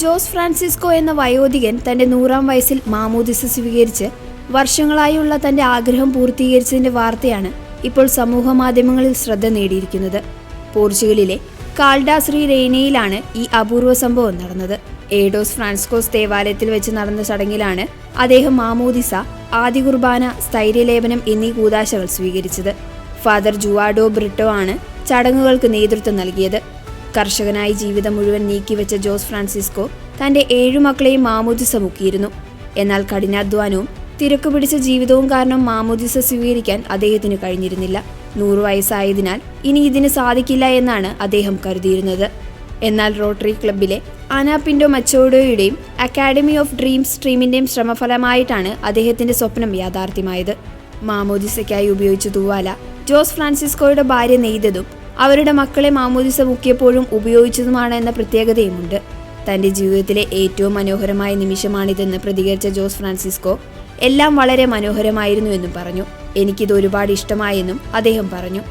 Jose Francisco എന്ന വയോധികൻ തന്റെ 100-ാം വയസ്സിൽ മാമോദിസ സ്വീകരിച്ച് വർഷങ്ങളായുള്ള തന്റെ ആഗ്രഹം പൂർത്തീകരിച്ചതിന്റെ വാർത്തയാണ് ഇപ്പോൾ സമൂഹ മാധ്യമങ്ങളിൽ ശ്രദ്ധ നേടിയിരിക്കുന്നത്. പോർച്ചുഗലിലെ കാൽഡാസ് റി റെയ്നയിലാണ് ഈ അപൂർവ സംഭവം നടന്നത്. എഡോസ് ഫ്രാൻസിസ്കോസ് ദേവാലയത്തിൽ വെച്ച് നടന്ന ചടങ്ങിലാണ് അദ്ദേഹം മാമോദിസ, ആദ്യ കുർബാന, സ്ഥൈര്യലേപനം എന്നീ കൂദാശകൾ സ്വീകരിച്ചത്. ഫാദർ ജുവാഡോ ബ്രിട്ടോ ആണ് ചടങ്ങുകൾക്ക് നേതൃത്വം നൽകിയത്. കർഷകനായി ജീവിതം മുഴുവൻ നീക്കിവെച്ച ജോസ് ഫ്രാൻസിസ്കോ തന്റെ 7 മക്കളെയും മാമോദിസ മുക്കിയിരുന്നു. എന്നാൽ കഠിനാധ്വാനവും തിരക്കുപിടിച്ച ജീവിതവും കാരണം മാമോദിസ സ്വീകരിക്കാൻ അദ്ദേഹത്തിന് കഴിഞ്ഞിരുന്നില്ല. 100 വയസ്സായതിനാൽ ഇനി ഇതിന് സാധിക്കില്ല എന്നാണ് അദ്ദേഹം കരുതിയിരുന്നത്. എന്നാൽ റോട്ടറി ക്ലബിലെ ആന പിന്റോ മച്ചോഡോയുടെയും അക്കാഡമി ഓഫ് ഡ്രീംസ് സ്ട്രീമിന്റെയും ശ്രമഫലമായിട്ടാണ് അദ്ദേഹത്തിന്റെ സ്വപ്നം യാഥാർത്ഥ്യമായത്. മാമോദിസയ്ക്കായി ഉപയോഗിച്ച തൂവാല ജോസ് ഫ്രാൻസിസ്കോയുടെ ഭാര്യ നെയ്തതും അവരുടെ മക്കളെ മാമോദിസ മുക്കിയപ്പോഴും ഉപയോഗിച്ചതുമാണ് എന്ന പ്രത്യേകതയുമുണ്ട്. തന്റെ ജീവിതത്തിലെ ഏറ്റവും മനോഹരമായ നിമിഷമാണിതെന്ന് പ്രതികരിച്ച ജോസ് ഫ്രാൻസിസ്കോ എല്ലാം വളരെ മനോഹരമായിരുന്നുവെന്നും പറഞ്ഞു. എനിക്കിത് ഒരുപാട് ഇഷ്ടമായെന്നും അദ്ദേഹം പറഞ്ഞു.